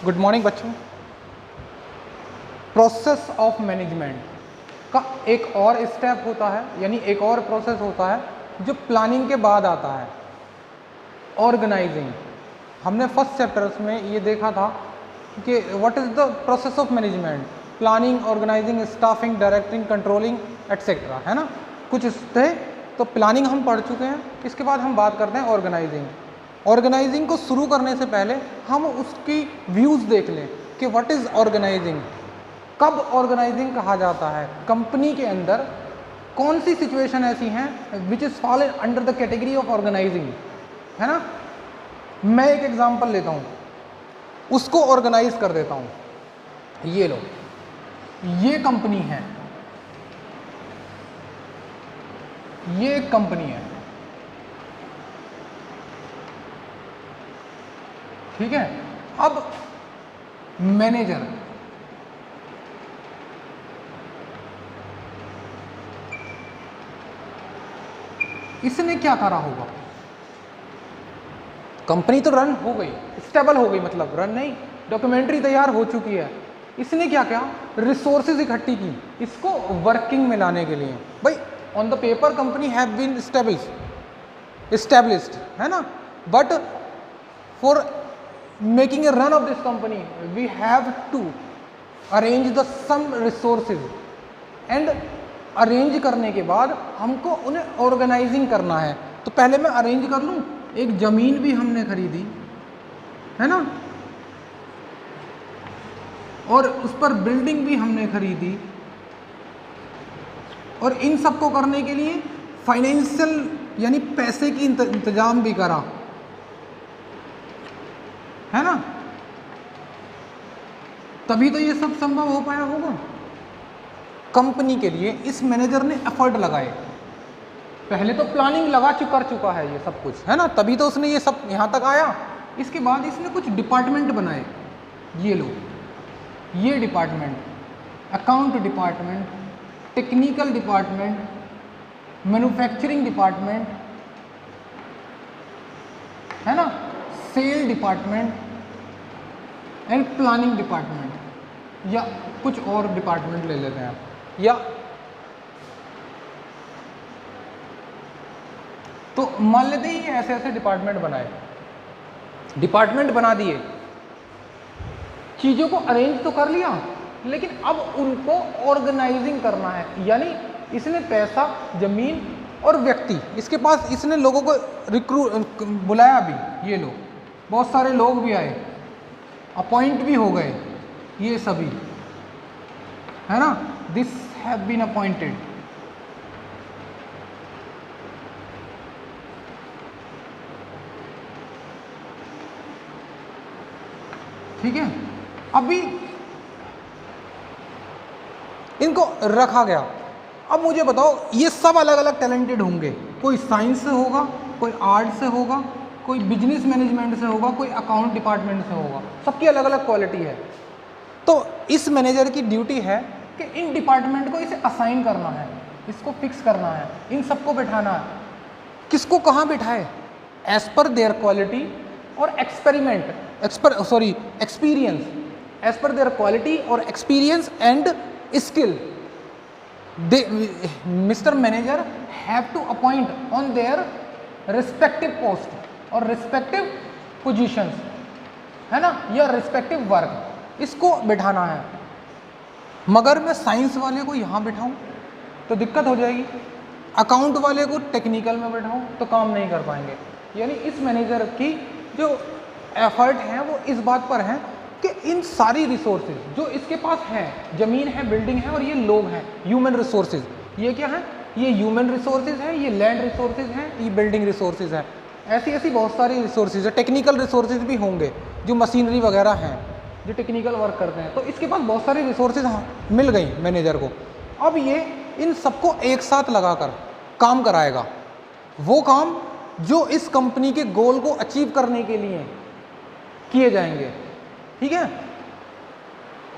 Good morning बच्चों। Process of management का एक और स्टेप होता है, यानी एक और प्रोसेस होता है जो प्लानिंग के बाद आता है, ऑर्गेनाइजिंग। हमने फर्स्ट चैप्टर्स में ये देखा था कि what is the process of management, planning, organizing, staffing, directing, controlling etcetera, है ना। कुछ इस थे। तो प्लानिंग हम पढ़ चुके हैं। इसके बाद हम बात करते हैं ऑर्गेनाइजिंग। ऑर्गेनाइजिंग को शुरू करने से पहले हम उसकी व्यूज़ देख लें कि व्हाट इज़ ऑर्गेनाइजिंग, कब ऑर्गेनाइजिंग कहा जाता है, कंपनी के अंदर कौन सी सिचुएशन ऐसी हैं which is fall under the category of organizing, है ना। मैं एक एग्जांपल लेता हूँ, उसको ऑर्गेनाइज कर देता हूँ। ये लो, ये कंपनी है, ये एक कंपनी है, ठीक है। अब मैनेजर इसने क्या करा होगा, कंपनी तो रन हो गई, स्टेबल हो गई, मतलब रन नहीं, डॉक्यूमेंट्री तैयार हो चुकी है। इसने क्या किया, रिसोर्सेज इकट्ठी की इसको वर्किंग में लाने के लिए। भाई on the paper company have been established, है ना, but for making a run of this company we have to arrange the some resources, and arrange करने के बाद हमको उन्हें ऑर्गेनाइजिंग करना है। तो पहले मैं अरेंज कर लूँ, एक ज़मीन भी हमने खरीदी, है ना, और उस पर बिल्डिंग भी हमने खरीदी, और इन सब को करने के लिए फाइनेंशियल यानी पैसे की इंतजाम भी करा, है ना, तभी तो ये सब संभव हो पाया होगा। कंपनी के लिए इस मैनेजर ने एफर्ट लगाए, पहले तो प्लानिंग कर चुका है ये सब कुछ, है ना, तभी तो उसने ये सब यहाँ तक आया। इसके बाद इसने कुछ डिपार्टमेंट बनाए, ये लो, ये department, account department, technical department, manufacturing department, है ना, sale department and planning department, या कुछ और डिपार्टमेंट ले लेते हैं आप, या तो मान लेते हैं ये ऐसे ऐसे डिपार्टमेंट बनाए, डिपार्टमेंट बना दिए, चीज़ों को अरेंज तो कर लिया, लेकिन अब उनको ऑर्गेनाइजिंग करना है। यानी इसने पैसा, ज़मीन और व्यक्ति, इसके पास इसने लोगों को बुलाया भी, ये लो, बहुत सारे लोग भी आए, अपॉइंट भी हो गए, ये सभी, है ना, दिस हैव बीन अपॉइंटेड। ठीक है, अभी इनको रखा गया। अब मुझे बताओ, ये सब अलग अलग टैलेंटेड होंगे, कोई साइंस से होगा, कोई आर्ट से होगा, कोई बिजनेस मैनेजमेंट से होगा, कोई अकाउंट डिपार्टमेंट से होगा, सबकी अलग अलग क्वालिटी है। तो इस मैनेजर की ड्यूटी है कि इन डिपार्टमेंट को इसे असाइन करना है, इसको फिक्स करना है, इन सबको बैठाना है। किसको कहाँ बिठाए, एज पर देयर क्वालिटी और experience, as per their quality और experience and skill. Mr. Manager have to appoint on their respective post और respective positions, है ना, या respective work, इसको बिठाना है। मगर मैं साइंस वाले को यहाँ बिठाऊँ तो दिक्कत हो जाएगी, अकाउंट वाले को टेक्निकल में बिठाऊँ तो काम नहीं कर पाएंगे। यानी इस मैनेजर की जो एफर्ट है वो इस बात पर है कि इन सारी रिसोर्सेज जो इसके पास हैं, ज़मीन है, बिल्डिंग है, और ये लोग हैं, ह्यूमन रिसोर्सेज, ये क्या है, ये ह्यूमन रिसोर्सेज हैं, ये लैंड रिसोर्सेज हैं, ये बिल्डिंग रिसोर्सेज हैं, ऐसी ऐसी बहुत सारी रिसोर्सेज है। टेक्निकल रिसोर्सेज भी होंगे, जो मशीनरी वगैरह हैं, जो टेक्निकल वर्क करते हैं। तो इसके पास बहुत सारी रिसोर्सेज मिल गई मैनेजर को। अब ये इन सबको एक साथ लगाकर काम कराएगा, वो काम जो इस कंपनी के गोल को अचीव करने के लिए किए जाएंगे, ठीक है,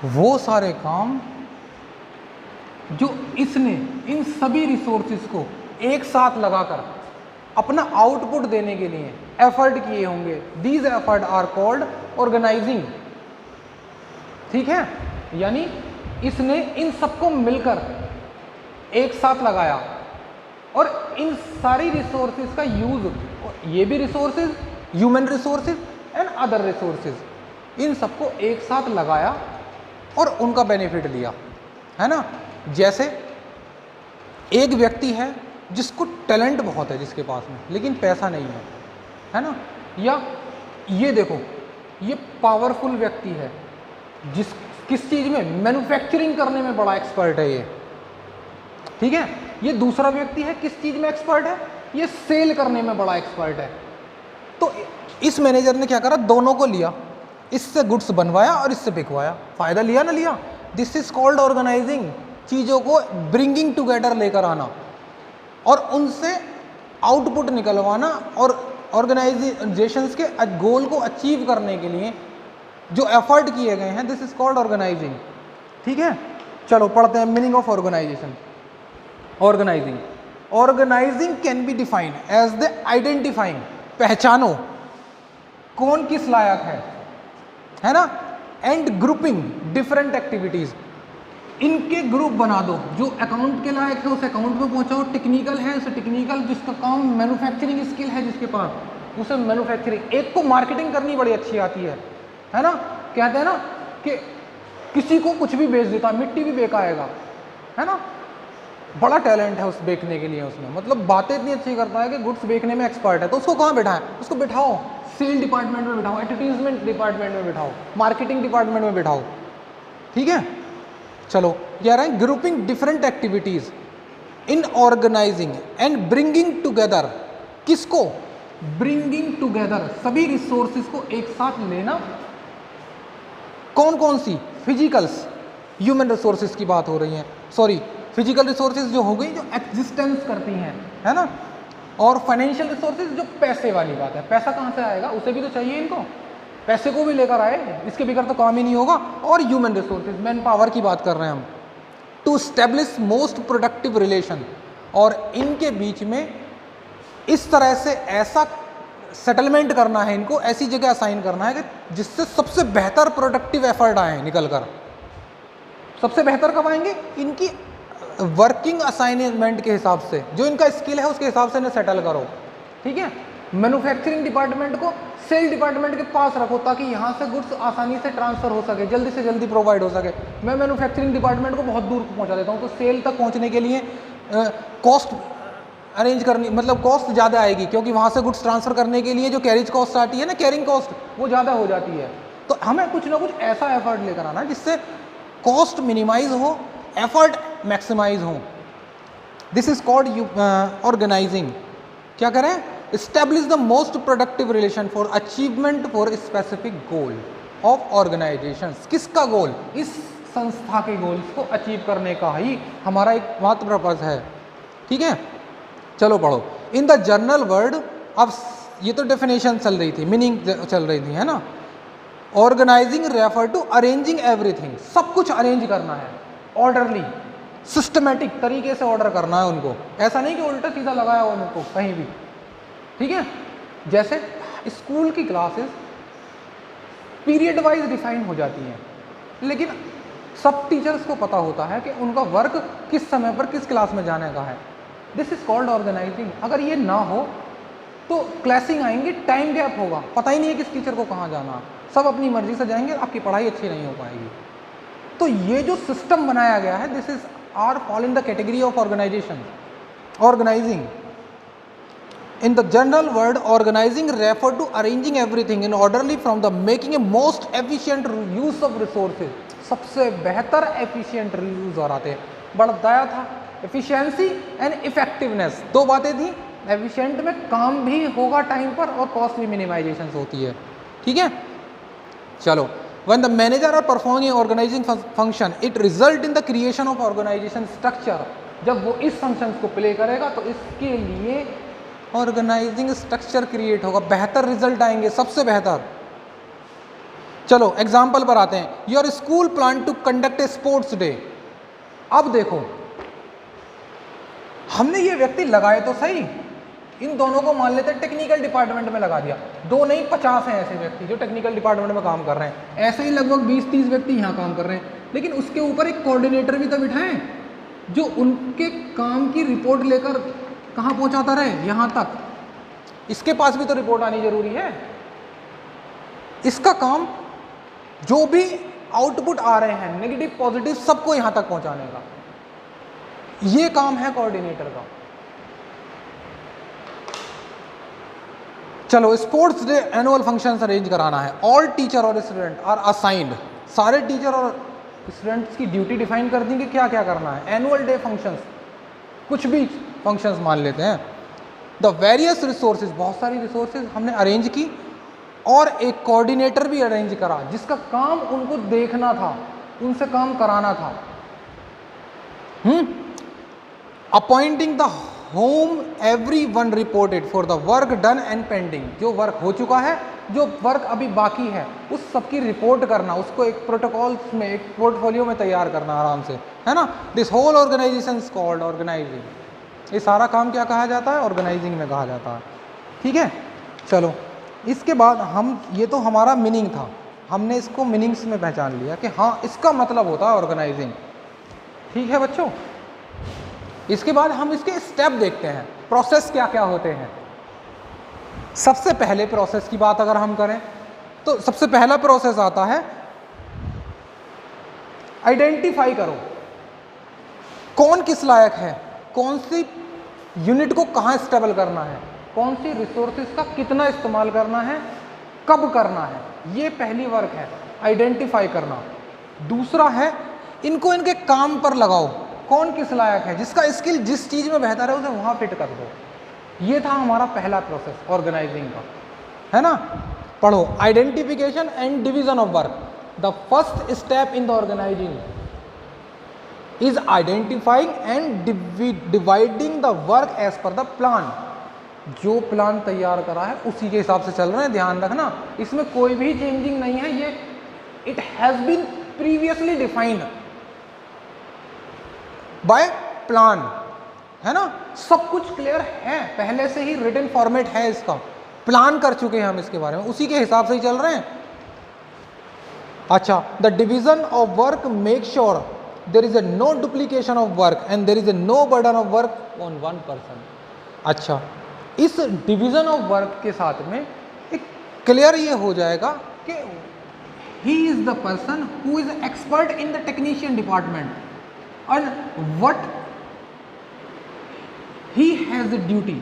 वो सारे काम जो इसने इन सभी रिसोर्सेज को एक साथ लगाकर अपना आउटपुट देने के लिए एफर्ट किए होंगे, these effort are called organizing. ठीक है, यानी इसने इन सबको मिलकर एक साथ लगाया और इन सारी रिसोर्सेज का यूज, ये भी resources, human resources and other resources, इन सबको एक साथ लगाया और उनका बेनिफिट लिया, है ना। जैसे एक व्यक्ति है जिसको टैलेंट बहुत है जिसके पास में, लेकिन पैसा नहीं है ना। या ये देखो, ये पावरफुल व्यक्ति है जिस किस चीज़ में, मैन्युफैक्चरिंग करने में बड़ा एक्सपर्ट है ये, ठीक है। ये दूसरा व्यक्ति है किस चीज़ में एक्सपर्ट है, ये सेल करने में बड़ा एक्सपर्ट है। तो इस मैनेजर ने क्या करा, दोनों को लिया, इससे गुड्स बनवाया और इससे बिकवाया, फायदा लिया ना लिया। दिस इज कॉल्ड ऑर्गेनाइजिंग, चीज़ों को ब्रिंगिंग टुगेदर लेकर आना और उनसे आउटपुट निकलवाना और ऑर्गेनाइजेशंस के गोल को अचीव करने के लिए जो एफर्ट किए गए हैं, दिस इज कॉल्ड ऑर्गेनाइजिंग, ठीक है। चलो पढ़ते हैं meaning of organization. Organizing, organizing can be defined as the identifying, पहचानो कौन किस लायक है ना, एंड ग्रुपिंग डिफरेंट एक्टिविटीज, इनके ग्रुप बना दो। जो अकाउंट के लायक है उसे अकाउंट में पहुंचाओ, टेक्निकल है उसे टेक्निकल, जिसका काम मैन्युफैक्चरिंग स्किल है जिसके पास उसे मैन्युफैक्चरिंग, एक को मार्केटिंग करनी बड़ी अच्छी आती है ना। कहते हैं ना कि किसी को कुछ भी बेच देता, मिट्टी भी बेकाएगा, है ना, बड़ा टैलेंट है उस बेचने के लिए, उसमें मतलब बातें इतनी अच्छी करता है कि गुड्स बेचने में एक्सपर्ट है। तो उसको कहाँ बैठाएं, उसको बिठाओ सेल डिपार्टमेंट में बिठाओ, एडवर्टीजमेंट डिपार्टमेंट में बिठाओ, मार्केटिंग डिपार्टमेंट में बिठाओ, ठीक है। चलो कह रहे हैं grouping different activities in organizing and bringing together, किसको, ब्रिंगिंग टुगेदर, सभी रिसोर्सेज को एक साथ लेना। कौन कौन सी, फिजिकल्स, ह्यूमन रिसोर्सेज की बात हो रही है, सॉरी फिजिकल रिसोर्सेज जो हो गई जो एग्जिस्टेंस करती हैं, है ना, और फाइनेंशियल रिसोर्सेज जो पैसे वाली बात है, पैसा कहाँ से आएगा, उसे भी तो चाहिए इनको, पैसे को भी लेकर आए, इसके बगैर तो काम ही नहीं होगा। और ह्यूमन रिसोर्सेज, मैन पावर की बात कर रहे हैं हम, to establish most productive relation, और इनके बीच में इस तरह से ऐसा सेटलमेंट करना है, इनको ऐसी जगह असाइन करना है कि जिससे सबसे बेहतर प्रोडक्टिव एफर्ट आए निकल कर। सबसे बेहतर कब आएंगे, इनकी वर्किंग असाइनमेंट के हिसाब से, जो इनका स्किल है उसके हिसाब से इन्हें सेटल करो, ठीक है। मैन्युफैक्चरिंग डिपार्टमेंट को सेल डिपार्टमेंट के पास रखो ताकि यहाँ से गुड्स आसानी से ट्रांसफर हो सके, जल्दी से जल्दी प्रोवाइड हो सके। मैं मैन्युफैक्चरिंग डिपार्टमेंट को बहुत दूर पहुँचा देता हूँ, तो सेल तक पहुँचने के लिए कॉस्ट अरेंज करनी, मतलब कॉस्ट ज़्यादा आएगी, क्योंकि वहाँ से गुड्स ट्रांसफर करने के लिए जो कैरिज कॉस्ट आती है ना, कैरिंग कॉस्ट, वो ज़्यादा हो जाती है। तो हमें कुछ ना कुछ ऐसा एफर्ट लेकर आना जिससे कॉस्ट मिनिमाइज हो, एफर्ट मैक्सिमाइज हो। This is called organizing. क्या करें, establish the most productive relation for achievement for specific goal of organization. किसका गोल, इस संस्था के गोल्स को अचीव करने का ही हमारा एक मात्र पर्पज है, ठीक है। चलो पढ़ो, इन द जर्नल वर्ड, अब ये तो डेफिनेशन चल रही थी, मीनिंग चल रही थी, है ना। Organizing refer to arranging everything, सब कुछ अरेंज करना है, ऑर्डरली सिस्टमेटिक तरीके से ऑर्डर करना है उनको, ऐसा नहीं कि उल्टा सीधा लगाया हो उनको कहीं भी, ठीक है। जैसे स्कूल की क्लासेस पीरियड वाइज डिफाइन हो जाती हैं, लेकिन सब टीचर्स को पता होता है कि उनका वर्क किस समय पर किस क्लास में जाने का है। This is called organizing. अगर ये ना हो तो क्लासिंग आएंगी, टाइम गैप होगा, पता ही नहीं है किस टीचर को कहाँ जाना, सब अपनी मर्जी से जाएंगे, आपकी पढ़ाई अच्छी नहीं हो पाएगी। तो ये जो सिस्टम बनाया गया है, this is are fall in the category of organization, organizing. In the general word, organizing refer to arranging everything in orderly from the making a most efficient use of resources. सबसे बेहतर efficient use हो रहा थे, बढ़ाया था efficiency and effectiveness, दो बातें थी। efficient में काम भी होगा टाइम पर और cost भी minimization होती है, ठीक है। चलो, when the manager are performing an organizing function, it result in the creation of organization structure. जब वो इस functions को play करेगा तो इसके लिए ऑर्गेनाइजिंग स्ट्रक्चर क्रिएट होगा, बेहतर रिजल्ट आएंगे, सबसे बेहतर। चलो एग्जाम्पल पर आते हैं। Your school plan to conduct a sports day. अब देखो, हमने ये व्यक्ति लगाए तो सही, इन दोनों को मान लेते हैं टेक्निकल डिपार्टमेंट में लगा दिया। 2 नहीं 50 हैं ऐसे व्यक्ति जो टेक्निकल डिपार्टमेंट में काम कर रहे हैं। ऐसे ही लगभग 20-30 व्यक्ति यहाँ काम कर रहे हैं, लेकिन उसके ऊपर एक कोऑर्डिनेटर भी तो बिठाएं जो उनके काम की रिपोर्ट लेकर कहाँ पहुँचाता रहे, यहाँ तक। इसके पास भी तो रिपोर्ट आनी जरूरी है। इसका काम जो भी आउटपुट आ रहे हैं नेगेटिव पॉजिटिव सबको यहाँ तक पहुँचाने का, ये काम है कोऑर्डिनेटर का। चलो, sports day annual function arrange कराना है। ऑल टीचर और स्टूडेंट आर असाइंड, सारे टीचर और स्टूडेंट्स की ड्यूटी डिफाइन कर दी कि क्या क्या करना है। एनुअल डे फंक्शंस, कुछ भी फंक्शंस मान लेते हैं। द वेरियस रिसोर्सेज, बहुत सारी रिसोर्सेज हमने अरेंज की और एक कोऑर्डिनेटर भी अरेंज करा जिसका काम उनको देखना था, उनसे काम कराना था। Appointing the home every one reported for the work done and pending, जो वर्क हो चुका है, जो वर्क अभी बाकी है, उस सबकी रिपोर्ट करना, उसको एक प्रोटोकॉल में, एक पोर्टफोलियो में तैयार करना आराम से, है ना। This whole organization is called organizing. ये सारा काम क्या कहा जाता है? ऑर्गेनाइजिंग में कहा जाता है। ठीक है, चलो इसके बाद हम, ये तो हमारा मीनिंग था, हमने इसको मीनिंग्स में पहचान लिया कि हाँ इसका मतलब होता है ऑर्गेनाइजिंग। ठीक है बच्चों, इसके बाद हम इसके स्टेप देखते हैं, प्रोसेस क्या क्या होते हैं। सबसे पहले प्रोसेस की बात अगर हम करें तो सबसे पहला प्रोसेस आता है आइडेंटिफाई करो कौन किस लायक है, कौन सी यूनिट को कहाँ स्टेबल करना है, कौन सी रिसोर्सेज का कितना इस्तेमाल करना है, कब करना है। ये पहली वर्क है, आइडेंटिफाई करना। दूसरा है इनको इनके काम पर लगाओ, कौन किस लायक है, जिसका स्किल जिस चीज में बेहतर है उसे वहां फिट कर दो। ये था हमारा पहला प्रोसेस ऑर्गेनाइजिंग का, है ना। पढ़ो, identification and division of work. The first step in the organizing is identifying and dividing the work as per the plan. जो प्लान तैयार करा है उसी के हिसाब से चल रहे हैं, ध्यान रखना, इसमें कोई भी चेंजिंग नहीं है। ये it has been previously defined by plan, है ना। सब कुछ क्लियर है, पहले से ही रिटन फॉर्मेट है इसका, प्लान कर चुके हैं हम इसके बारे में, उसी के हिसाब से ही चल रहे हैं। अच्छा, the division of work make sure there is a no duplication of work and there is a no burden of work on one person. अच्छा, इस डिवीजन ऑफ वर्क के साथ में एक क्लियर ये हो जाएगा कि he is the person who is expert in the technician department and what he has the duty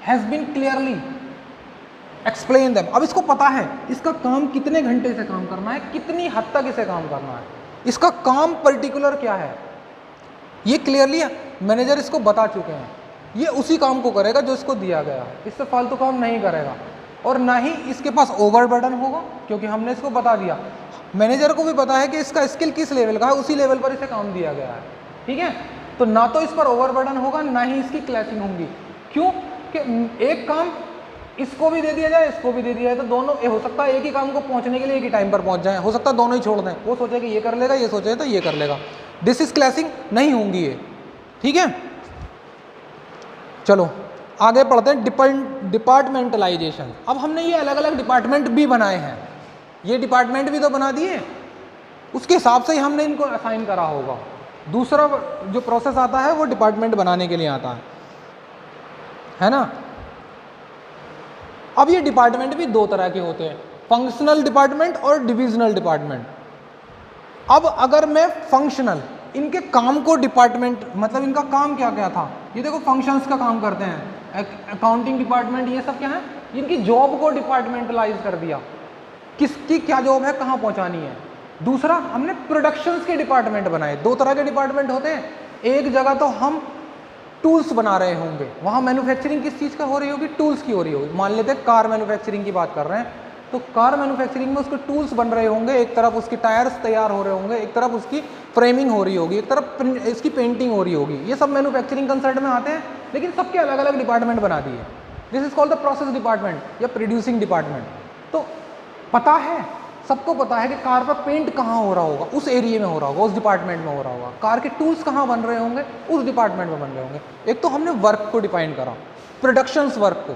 has been clearly explained them। अब इसको पता है इसका काम कितने घंटे से काम करना है, कितनी हद तक इसे काम करना है, इसका काम पर्टिकुलर क्या है, ये क्लियरली मैनेजर इसको बता चुके हैं। ये उसी काम को करेगा जो इसको दिया गया है, इससे फालतू काम नहीं करेगा और ना ही इसके पास ओवरबर्डन होगा, क्योंकि हमने इसको बता दिया। मैनेजर को भी पता है कि इसका स्किल किस लेवल का है, उसी लेवल पर इसे काम दिया गया है। ठीक है, तो ना तो इस पर ओवरबर्डन होगा, ना ही इसकी क्लैशिंग होंगी। क्यों कि एक काम इसको भी दे दिया जाए, इसको भी दे दिया जाए, तो दोनों हो सकता है एक ही काम को पहुंचने के लिए एक ही टाइम पर पहुंच जाए, हो सकता है दोनों ही छोड़ दें, वो सोचे कि ये कर लेगा, ये सोचे तो ये कर लेगा। दिस इज क्लैशिंग नहीं होंगी ये। ठीक है, चलो आगे पढ़ते हैं डिपार्टमेंटलाइजेशन। अब हमने ये अलग अलग डिपार्टमेंट भी बनाए हैं, ये डिपार्टमेंट भी तो बना दिए, उसके हिसाब से ही हमने इनको असाइन करा होगा। दूसरा जो प्रोसेस आता है वो डिपार्टमेंट बनाने के लिए आता है ना। अब ये डिपार्टमेंट भी दो तरह के होते हैं, फंक्शनल डिपार्टमेंट और डिविजनल डिपार्टमेंट। अब अगर मैं फंक्शनल, इनके काम को डिपार्टमेंट, मतलब इनका काम क्या क्या था, ये देखो फंक्शंस का काम करते हैं, अकाउंटिंग डिपार्टमेंट, ये सब क्या है, इनकी जॉब को डिपार्टमेंटलाइज कर दिया, किसकी क्या जॉब है, कहाँ पहुँचानी है। दूसरा, हमने प्रोडक्शंस के डिपार्टमेंट बनाए। दो तरह के डिपार्टमेंट होते हैं, एक जगह तो हम टूल्स बना रहे होंगे, वहाँ मैन्युफैक्चरिंग किस चीज़ का हो रही होगी, टूल्स की हो रही होगी। मान लेते हैं कार मैन्युफैक्चरिंग की बात कर रहे हैं, तो कार मैन्युफैक्चरिंग में उसके टूल्स बन रहे होंगे, एक तरफ उसकी टायर्स तैयार हो रहे होंगे, एक तरफ उसकी फ्रेमिंग हो रही होगी, एक तरफ इसकी पेंटिंग हो रही होगी। ये सब मैन्युफैक्चरिंग कंसर्ट में आते हैं, लेकिन सबके अलग अलग डिपार्टमेंट बना दिए। This is called the process department या प्रोड्यूसिंग डिपार्टमेंट। तो पता है, सबको पता है कि कार पर पेंट कहाँ हो रहा होगा, उस एरिया में हो रहा होगा, उस डिपार्टमेंट में हो रहा होगा। कार के टूल्स कहाँ बन रहे होंगे, उस डिपार्टमेंट में बन रहे होंगे। एक तो हमने वर्क को डिफाइन करा, प्रोडक्शन वर्क को।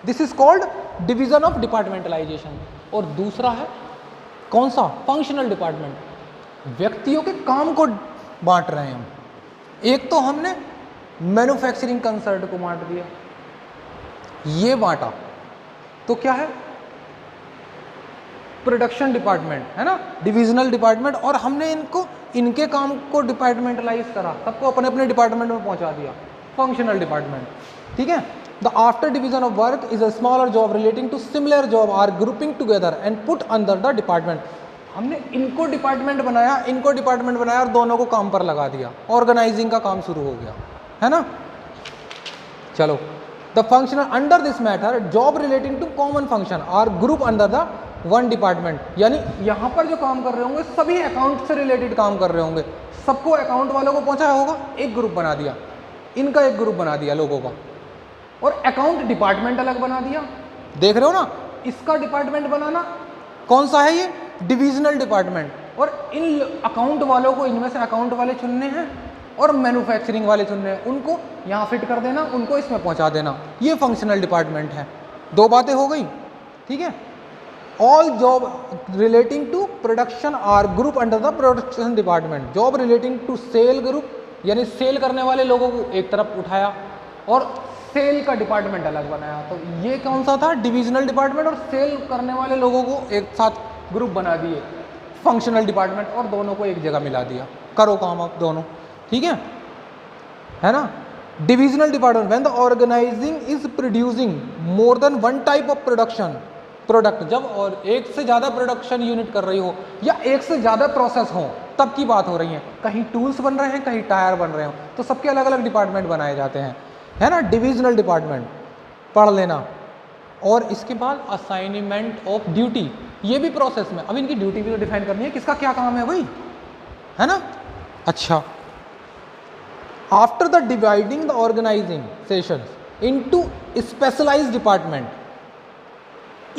This is called division of departmentalisation. और दूसरा है कौन सा? Functional department. व्यक्तियों के काम को बांट रहे हैं हम। एक तो हमने मैन्युफैक्चरिंग कंसर्न को बांट दिया, ये बांटा, तो क्या है? प्रोडक्शन डिपार्टमेंट है ना, डिविजनल डिपार्टमेंट। और हमने इनको इनके काम को डिपार्टमेंटलाइज करा, सबको अपने अपने डिपार्टमेंट में पहुंचा दिया, फंक्शनल डिपार्टमेंट। ठीक है। The after division of work is a smaller job relating to similar job are grouping together and put under the department. हमने इनको डिपार्टमेंट बनाया, इनको डिपार्टमेंट बनाया और दोनों को काम पर लगा दिया, ऑर्गेनाइजिंग का काम शुरू हो गया, है ना। चलो, the functional under this matter job relating to common function are group under the one department. यानी यहाँ पर जो काम कर रहे होंगे सभी अकाउंट से रिलेटेड काम कर रहे होंगे, सबको अकाउंट वालों को पहुंचाया होगा, एक ग्रुप बना दिया, इनका एक ग्रुप बना दिया लोगों का, और अकाउंट डिपार्टमेंट अलग बना दिया। देख रहे हो ना, इसका डिपार्टमेंट बनाना कौन सा है? ये डिविजनल डिपार्टमेंट। और इन अकाउंट वालों को इनमें से अकाउंट वाले चुनने हैं और मैन्युफैक्चरिंग वाले चुनने हैं, उनको यहाँ फिट कर देना, उनको इसमें पहुँचा देना, ये फंक्शनल डिपार्टमेंट है। दो बातें हो गई, ठीक है। All job relating to production are group under the production department. Job relating to sale group, यानी सेल करने वाले लोगों को एक तरफ उठाया और सेल का डिपार्टमेंट अलग बनाया। तो ये कौन सा था? Divisional department. और सेल करने वाले लोगों को एक साथ ग्रुप बना दिए, फंक्शनल डिपार्टमेंट, और दोनों को एक जगह मिला दिया, करो काम अब दोनों, ठीक है ना। Divisional department when the organizing is producing more than one type of product, जब और एक से ज़्यादा प्रोडक्शन यूनिट कर रही हो या एक से ज़्यादा प्रोसेस हो, तब की बात हो रही है। कहीं टूल्स बन रहे हैं, कहीं टायर बन रहे हो, तो सबके अलग अलग डिपार्टमेंट बनाए जाते हैं, है ना। डिविजनल डिपार्टमेंट पढ़ लेना। और इसके बाद असाइनमेंट ऑफ ड्यूटी, ये भी प्रोसेस में। अब इनकी ड्यूटी भी तो डिफाइन करनी है, किसका क्या काम है भाई, है ना। अच्छा, after the dividing the organizing sessions into specialized department,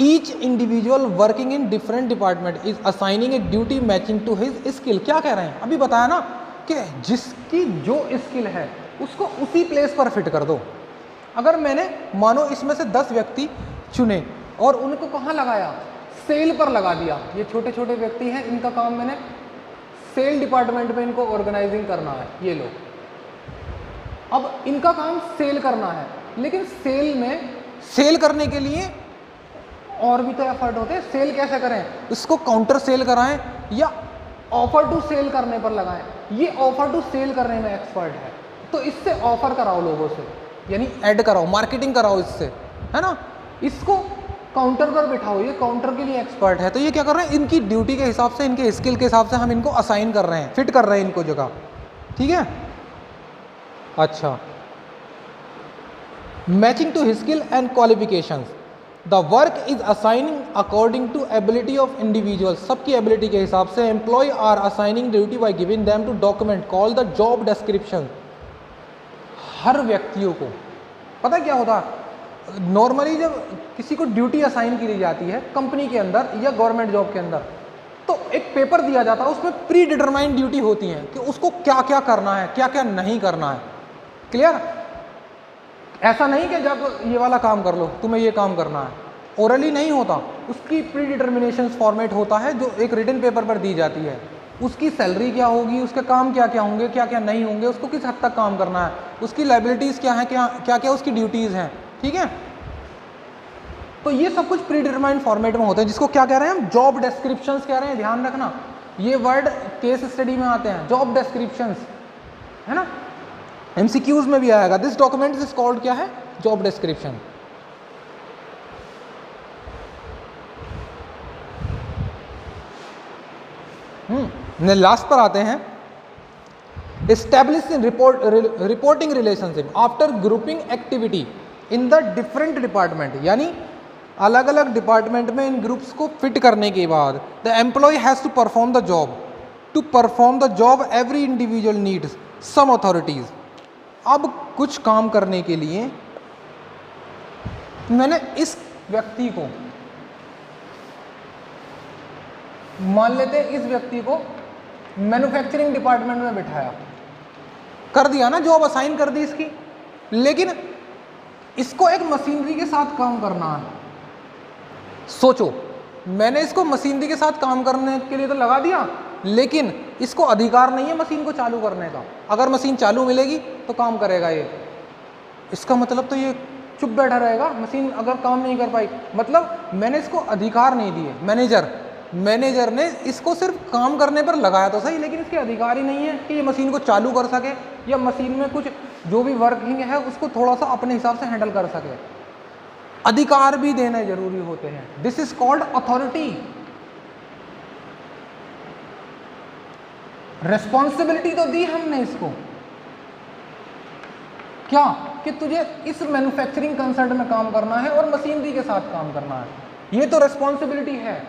each individual working in different department is assigning a duty matching to his skill. क्या कह रहे हैं? अभी बताया ना कि जिसकी जो स्किल है उसको उसी प्लेस पर फिट कर दो। अगर मैंने मानो इसमें से 10 व्यक्ति चुने और उनको कहाँ लगाया? सेल पर लगा दिया। ये छोटे छोटे व्यक्ति हैं, इनका काम मैंने सेल डिपार्टमेंट में इनको ऑर्गेनाइजिंग करना है, ये लोग। अब इनका काम सेल करना है, लेकिन सेल में सेल करने के लिए और भी तो एफर्ट होते हैं। सेल कैसे करें? इसको काउंटर सेल कराएं या ऑफर टू सेल करने पर लगाएं। ये ऑफर टू सेल करने में एक्सपर्ट है, तो इससे ऑफर कराओ लोगों से, यानी ऐड कराओ, मार्केटिंग कराओ इससे, है ना। इसको काउंटर पर बिठाओ, ये काउंटर के लिए एक्सपर्ट है। तो ये क्या कर रहे हैं? इनकी ड्यूटी के हिसाब से, इनके स्किल के हिसाब से हम इनको असाइन कर रहे हैं, फिट कर रहे हैं इनको जगह, ठीक है। अच्छा, matching to his skill and qualifications, the work is assigning according to ability of individual. सबकी एबिलिटी के हिसाब से employ are assigning duty by giving them to document call the job description. हर व्यक्तियों को पता क्या होता है? नॉर्मली जब किसी को ड्यूटी असाइन की जाती है कंपनी के अंदर या गवर्नमेंट जॉब के अंदर, तो एक पेपर दिया जाता है, उसमें प्री डिटरमाइंड ड्यूटी होती है कि उसको क्या क्या करना है, क्या क्या नहीं करना है। क्लियर? ऐसा नहीं कि जब ये वाला काम कर लो, तुम्हें ये काम करना है, ओरली नहीं होता। उसकी प्री डिटर्मिनेशन फॉर्मेट होता है जो एक रिटन पेपर पर दी जाती है। उसकी सैलरी क्या होगी, उसके काम क्या क्या होंगे, क्या क्या नहीं होंगे, उसको किस हद तक काम करना है, उसकी लायबिलिटीज़ क्या हैं, क्या क्या उसकी ड्यूटीज़ हैं, ठीक है। तो ये सब कुछ प्री डिटरमाइंड फॉर्मेट में होता है, जिसको क्या कह रहे हैं हम? जॉब डिस्क्रिप्शंस कह रहे हैं। ध्यान रखना, ये वर्ड केस स्टडी में आते हैं, जॉब डिस्क्रिप्शंस, है ना। MCQs में भी आएगा। दिस डॉक्यूमेंट इज कॉल्ड क्या है? Job description. लास्ट पर आते हैं, establish in reporting relationship after grouping activity in the different department. यानी अलग अलग डिपार्टमेंट में इन ग्रुप्स को फिट करने के बाद the employee has to perform the job. To perform the job every individual needs some authorities. अब कुछ काम करने के लिए मैंने इस व्यक्ति को, मान लेते हैं इस व्यक्ति को मैन्युफैक्चरिंग डिपार्टमेंट में बिठाया, कर दिया ना, जॉब असाइन कर दी इसकी। लेकिन इसको एक मशीनरी के साथ काम करना है। सोचो, मैंने इसको मशीनरी के साथ काम करने के लिए तो लगा दिया, लेकिन इसको अधिकार नहीं है मशीन को चालू करने का। अगर मशीन चालू मिलेगी तो काम करेगा ये, इसका मतलब तो ये चुप बैठा रहेगा मशीन अगर काम नहीं कर पाई। मतलब मैंने इसको अधिकार नहीं दिए। मैनेजर ने इसको सिर्फ काम करने पर लगाया तो सही, लेकिन इसके अधिकार ही नहीं है कि ये मशीन को चालू कर सके या मशीन में कुछ जो भी वर्किंग है उसको थोड़ा सा अपने हिसाब से हैंडल कर सके। अधिकार भी देने जरूरी होते हैं। This is called authority. Responsibility तो दी हमने इसको, क्या कि तुझे इस मैन्युफैक्चरिंग कंसर्न में काम करना है और मशीनरी के साथ काम करना है, ये तो रिस्पॉन्सिबिलिटी है।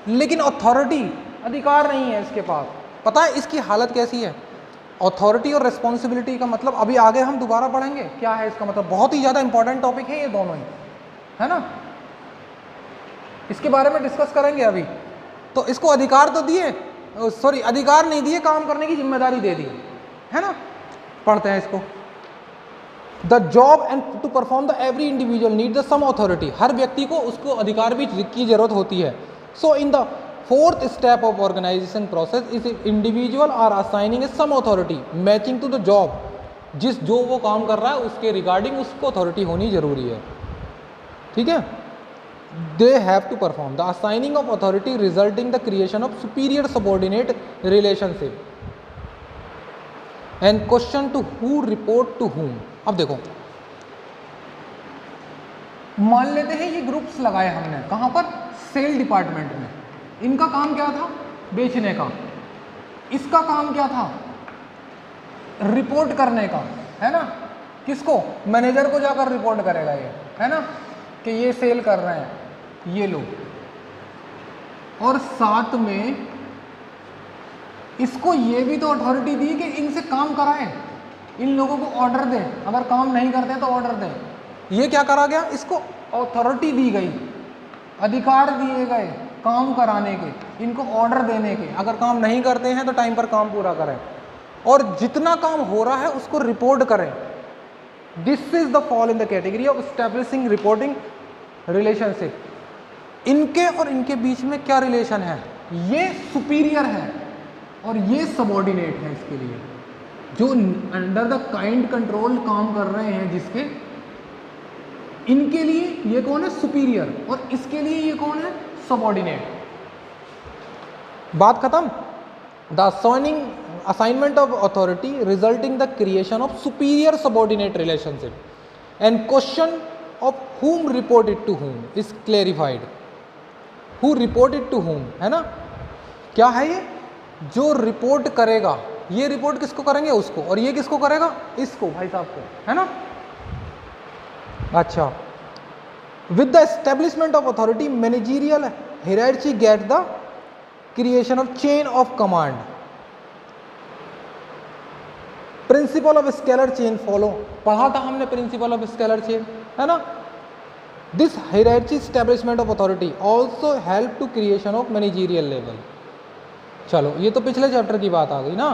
लेकिन अथॉरिटी, अधिकार नहीं है इसके पास। पता है इसकी हालत कैसी है? अथॉरिटी और रिस्पॉन्सिबिलिटी का मतलब अभी आगे हम दोबारा पढ़ेंगे क्या है इसका मतलब। बहुत ही ज़्यादा इंपॉर्टेंट टॉपिक है ये दोनों ही, है ना। इसके बारे में डिस्कस करेंगे अभी। तो इसको अधिकार तो दिए, सॉरी अधिकार नहीं दिए, काम करने की जिम्मेदारी दे दी, है ना। पढ़ते हैं इसको। The job and to perform the every individual need the some authority. हर व्यक्ति को उसको अधिकार भी की जरूरत होती है। So in the fourth step of organisation process is individual are assigning a some authority matching to the job. जो वो काम कर रहा है उसके रिगार्डिंग उसको अथॉरिटी होनी जरूरी है, ठीक है। They have to perform the assigning of authority resulting the creation of superior subordinate relationship and question to who report to whom. अब देखो, मान लेते हैं ये ग्रुप्स लगाए हमने, कहाँ पर? सेल डिपार्टमेंट में। इनका काम क्या था? बेचने का। इसका काम क्या था? रिपोर्ट करने का, है ना। किसको? मैनेजर को जाकर रिपोर्ट करेगा ये, है ना, कि ये सेल कर रहे हैं ये लोग। और साथ में इसको ये भी तो अथॉरिटी दी कि इनसे काम कराएं, इन लोगों को ऑर्डर दें, अगर काम नहीं करते तो ऑर्डर दें। ये क्या करा गया? इसको अथॉरिटी दी गई, अधिकार दिए गए काम कराने के, इनको ऑर्डर देने के। अगर काम नहीं करते हैं तो टाइम पर काम पूरा करें और जितना काम हो रहा है उसको रिपोर्ट करें। This is the fall in the category of establishing reporting relationship. इनके और इनके बीच में क्या रिलेशन है? ये सुपीरियर है और ये सबॉर्डिनेट है इसके लिए, जो अंडर द काइंड कंट्रोल काम कर रहे हैं जिसके, इनके लिए ये कौन है? सुपीरियर, और इसके लिए ये कौन है? सबॉर्डिनेट। बात खत्म। The assignment of authority resulting the creation of superior subordinate relationship and question of whom reported to whom is clarified. Who reported to whom, है ना। क्या है ये? जो रिपोर्ट करेगा, ये रिपोर्ट किसको करेंगे? उसको। और ये किसको करेगा? इसको, भाई साहब को, है ना। अच्छा, with the establishment of authority managerial hierarchy get the creation of chain of command. Principle of scalar chain follow, पढ़ा था हमने प्रिंसिपल ऑफ स्केलर चेन, है ना। This hierarchy establishment of authority also help to creation of managerial level. चलो, ये तो पिछले chapter की बात आ गई ना।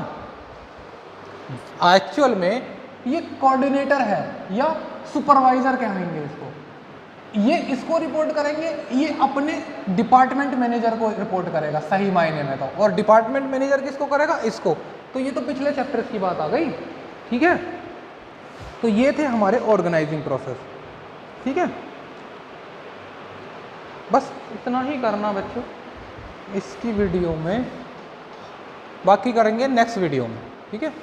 एक्चुअल में ये कोऑर्डिनेटर है या सुपरवाइजर कहेंगे इसको। ये इसको रिपोर्ट करेंगे, ये अपने डिपार्टमेंट मैनेजर को रिपोर्ट करेगा सही मायने में तो, और डिपार्टमेंट मैनेजर किसको करेगा? इसको। तो ये तो पिछले चैप्टर की बात आ गई, ठीक है। तो ये थे हमारे ऑर्गेनाइजिंग प्रोसेस, ठीक है। बस इतना ही करना बच्चों इसकी वीडियो में, बाकी करेंगे नेक्स्ट वीडियो में, ठीक है।